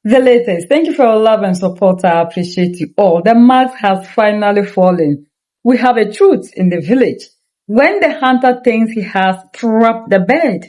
The latest. Thank you for your love and support. I appreciate you all. The mask has finally fallen. We have a truth in the village. When the hunter thinks he has trapped the bird,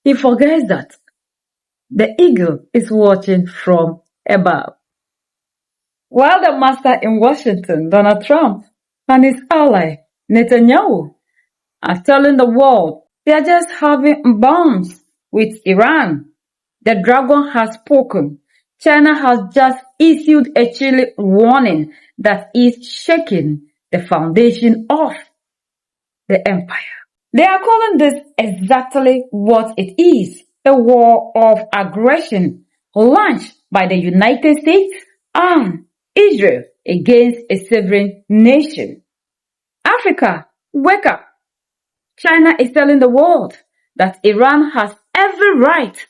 he forgets that the eagle is watching from above. While the master in Washington, Donald Trump, and his ally, Netanyahu, are telling the world they are just having bombs with Iran. The dragon has spoken. China has just issued a chilling warning that is shaking the foundation of the empire. They are calling this exactly what it is, a war of aggression launched by the United States and Israel against a sovereign nation. Africa, wake up. China is telling the world that Iran has every right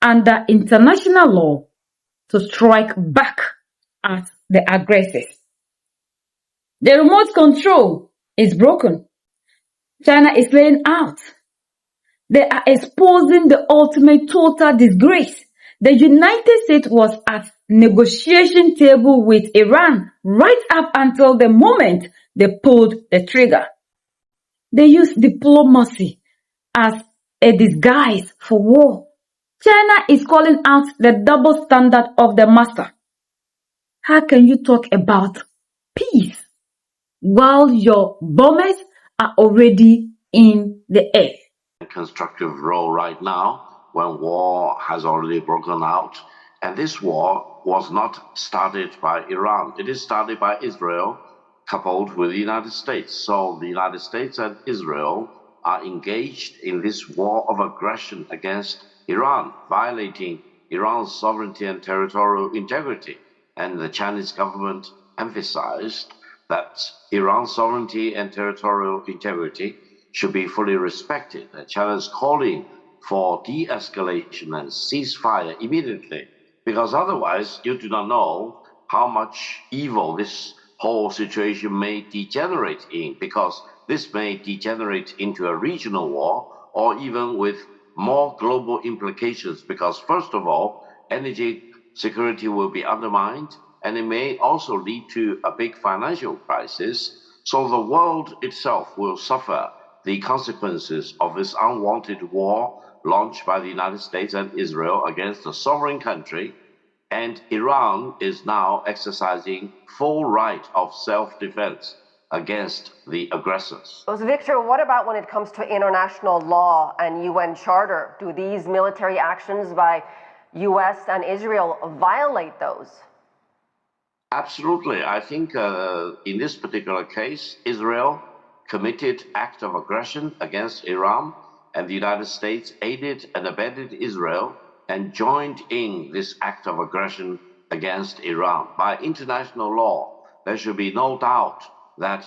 under international law to strike back at the aggressors. The remote control is broken. China is laying out. They are exposing the ultimate total disgrace. The United States was at negotiation table with Iran right up until the moment they pulled the trigger. They used diplomacy as a disguise for war. China is calling out the double standard of the master. How can you talk about peace while your bombers are already in the air? Constructive role right now when war has already broken out. And this war was not started by Iran. It is started by Israel coupled with the United States. So the United States and Israel are engaged in this war of aggression against Iran, violating Iran's sovereignty and territorial integrity. And the Chinese government emphasized that Iran's sovereignty and territorial integrity should be fully respected. China is calling for de-escalation and ceasefire immediately, because otherwise you do not know how much evil this whole situation may degenerate in, because this may degenerate into a regional war or even with more global implications, because first of all, energy security will be undermined, and it may also lead to a big financial crisis. So the world itself will suffer the consequences of this unwanted war launched by the United States and Israel against a sovereign country, and Iran is now exercising full right of self-defense against the aggressors. So Victor, what about when it comes to international law and UN Charter? Do these military actions by US and Israel violate those? Absolutely. I think in this particular case, Israel committed act of aggression against Iran, and the United States aided and abetted Israel and joined in this act of aggression against Iran. By international law, there should be no doubt that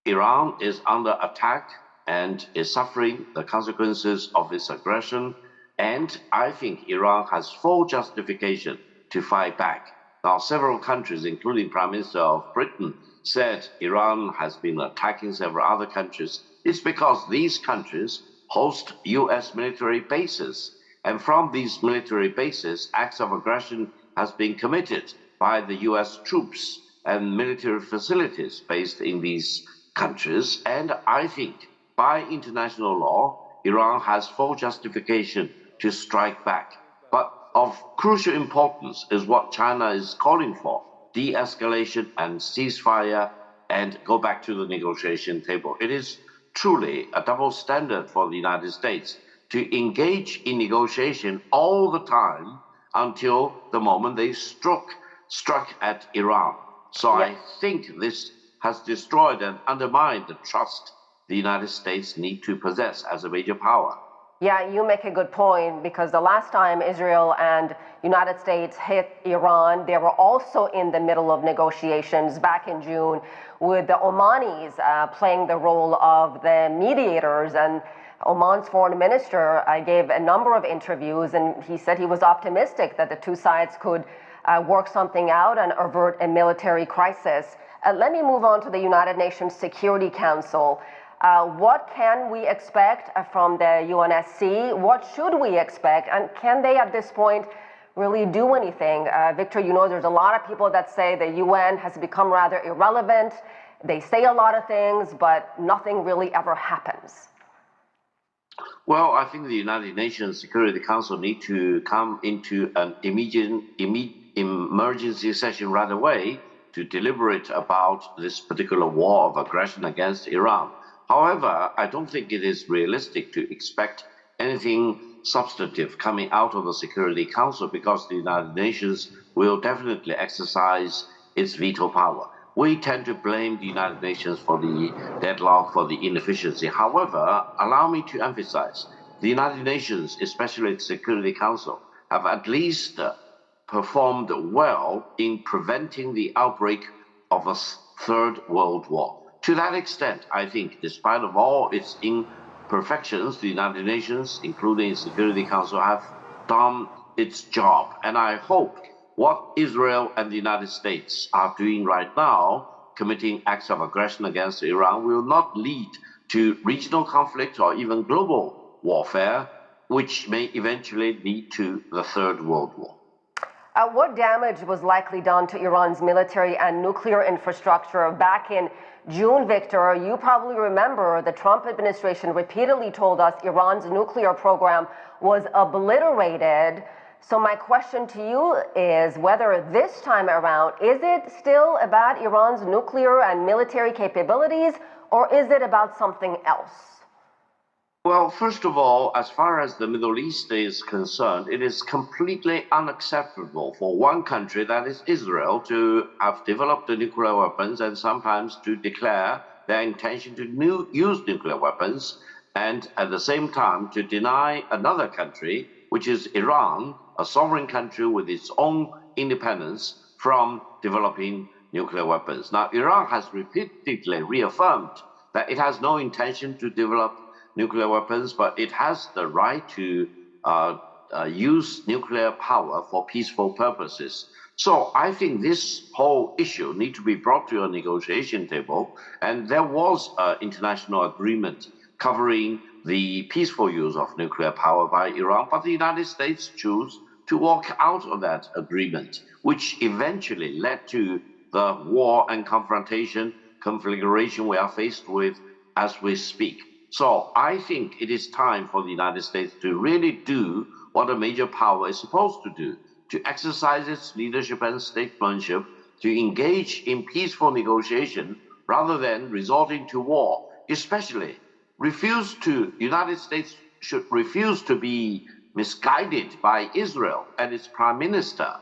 Iran is under attack and is suffering the consequences of this aggression, and I think Iran has full justification to fight back. Now, several countries, including Prime Minister of Britain, said Iran has been attacking several other countries. It's because these countries host US military bases. And from these military bases, acts of aggression has been committed by the US troops and military facilities based in these countries. And I think by international law, Iran has full justification to strike back. But of crucial importance is what China is calling for: de-escalation and ceasefire, and go back to the negotiation table. It is truly a double standard for the United States to engage in negotiation all the time until the moment they struck at Iran. So I think this has destroyed and undermined the trust the United States need to possess as a major power. Yeah, you make a good point, because the last time Israel and United States hit Iran, they were also in the middle of negotiations back in June, with the Omanis playing the role of the mediators. And Oman's foreign minister gave a number of interviews, and he said he was optimistic that the two sides could work something out and avert a military crisis. Let me move on to the United Nations Security Council. What can we expect from the UNSC? What should we expect? And can they at this point really do anything. Victor, you know, there's a lot of people that say the UN has become rather irrelevant. They say a lot of things, but nothing really ever happens. Well, I think the United Nations Security Council need to come into an immediate emergency session right away to deliberate about this particular war of aggression against Iran. However, I don't think it is realistic to expect anything substantive coming out of the Security Council because the United Nations will definitely exercise its veto power. We tend to blame the United Nations for the deadlock, for the inefficiency. However, allow me to emphasize, the United Nations, especially the Security Council, have at least performed well in preventing the outbreak of a third world war. To that extent, I think, despite of all its imperfections, the United Nations, including the Security Council, have done its job. And I hope what Israel and the United States are doing right now, committing acts of aggression against Iran, will not lead to regional conflict or even global warfare, which may eventually lead to the Third World War. What damage was likely done to Iran's military and nuclear infrastructure back in June, Victor? You probably remember the Trump administration repeatedly told us Iran's nuclear program was obliterated. So my question to you is whether this time around, is it still about Iran's nuclear and military capabilities, or is it about something else? Well, first of all, as far as the Middle East is concerned, it is completely unacceptable for one country, that is Israel, to have developed the nuclear weapons and sometimes to declare their intention to use nuclear weapons, and at the same time to deny another country, which is Iran, a sovereign country with its own independence, from developing nuclear weapons. Now, Iran has repeatedly reaffirmed that it has no intention to develop nuclear weapons, but it has the right to use nuclear power for peaceful purposes. So I think this whole issue needs to be brought to a negotiation table, and there was an international agreement covering the peaceful use of nuclear power by Iran, but the United States chose to walk out of that agreement, which eventually led to the war and conflagration we are faced with as we speak. So I think it is time for the United States to really do what a major power is supposed to do, to exercise its leadership and statesmanship, to engage in peaceful negotiation rather than resorting to war, especially United States should refuse to be misguided by Israel and its prime minister,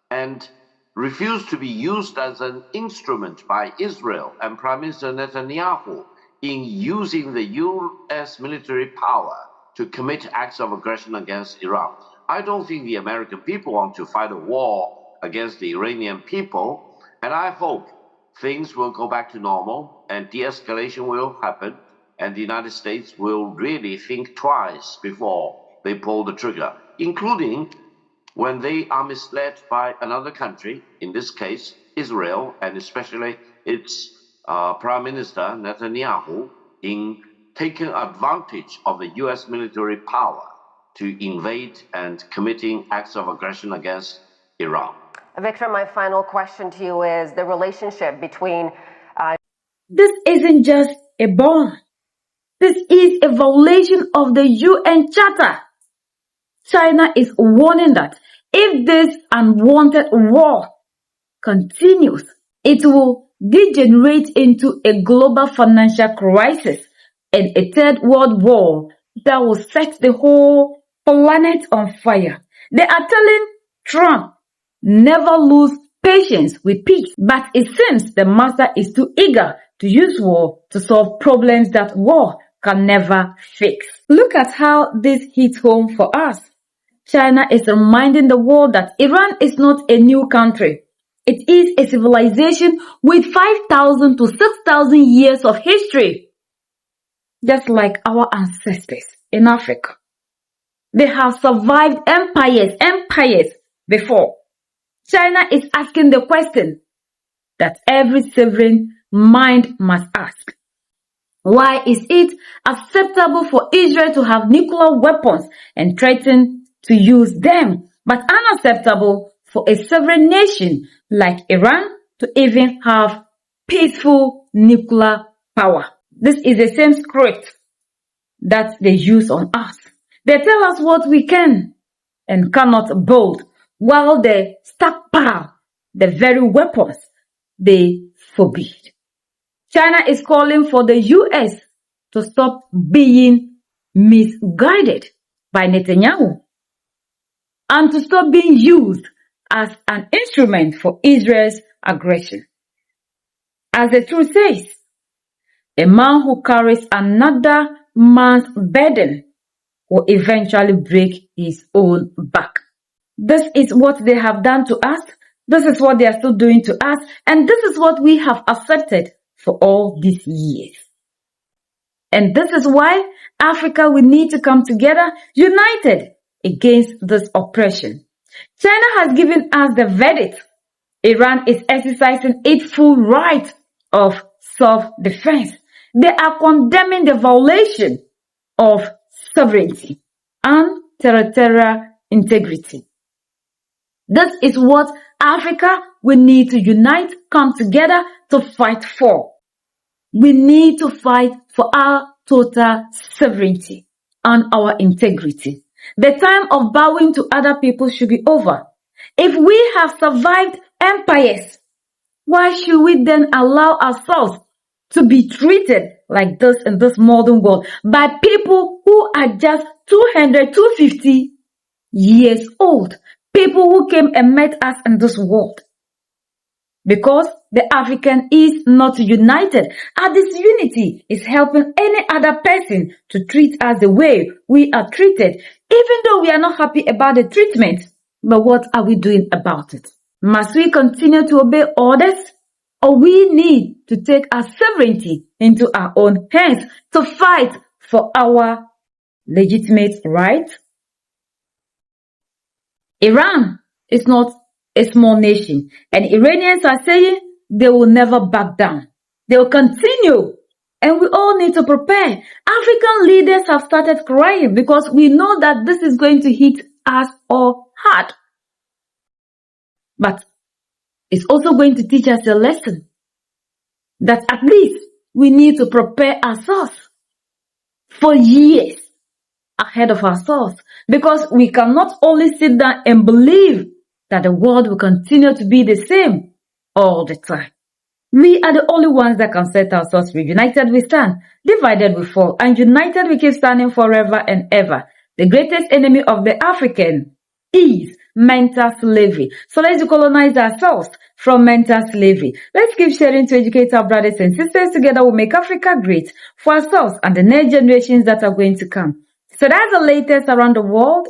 and refuse to be used as an instrument by Israel and Prime Minister Netanyahu in using the U.S. military power to commit acts of aggression against Iran. I don't think the American people want to fight a war against the Iranian people, and I hope things will go back to normal and de-escalation will happen, and the United States will really think twice before they pull the trigger, including when they are misled by another country, in this case, Israel, and especially its Prime Minister Netanyahu, in taking advantage of the U.S. military power to invade and committing acts of aggression against Iran. Victor, my final question to you is the relationship between... This isn't just a bomb. This is a violation of the UN Charter. China is warning that if this unwanted war continues, it will degenerate into a global financial crisis and a third world war that will set the whole planet on fire. They are telling Trump, never lose patience with peace. But it seems the master is too eager to use war to solve problems that war can never fix. Look at how this hits home for us. China is reminding the world that Iran is not a new country. It is a civilization with 5,000 to 6,000 years of history. Just like our ancestors in Africa. They have survived empires before. China is asking the question that every sovereign mind must ask. Why is it acceptable for Israel to have nuclear weapons and threaten to use them, but unacceptable for a sovereign nation like Iran to even have peaceful nuclear power. This is the same script that they use on us. They tell us what we can and cannot build, while they stockpile the very weapons they forbid. China is calling for the US to stop being misguided by Netanyahu and to stop being used as an instrument for Israel's aggression. As the truth says, a man who carries another man's burden will eventually break his own back. This is what they have done to us. This is what they are still doing to us. And this is what we have accepted for all these years. And this is why Africa will need to come together, united against this oppression. China has given us the verdict. Iran is exercising its full right of self-defense. They are condemning the violation of sovereignty and territorial integrity. This is what Africa will need to unite, come together to fight for. We need to fight for our total sovereignty and our integrity. The time of bowing to other people should be over. If we have survived empires, why should we then allow ourselves to be treated like this in this modern world by people who are just 200, 250 years old? People who came and met us in this world. Because the African is not united. And this unity is helping any other person to treat us the way we are treated, even though we are not happy about the treatment. But what are we doing about it? Must we continue to obey orders? Or we need to take our sovereignty into our own hands to fight for our legitimate rights? Iran is not a small nation, and Iranians are saying they will never back down. They will continue, and we all need to prepare. African leaders have started crying because we know that this is going to hit us all hard. But it's also going to teach us a lesson that at least we need to prepare ourselves for years ahead of ourselves, because we cannot only sit down and believe that the world will continue to be the same all the time. We are the only ones that can set ourselves free. United we stand, divided we fall, and united we keep standing forever and ever. The greatest enemy of the African is mental slavery. So let's decolonize ourselves from mental slavery. Let's keep sharing to educate our brothers and sisters. Together we'll make Africa great for ourselves and the next generations that are going to come. So that's the latest around the world.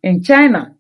In China,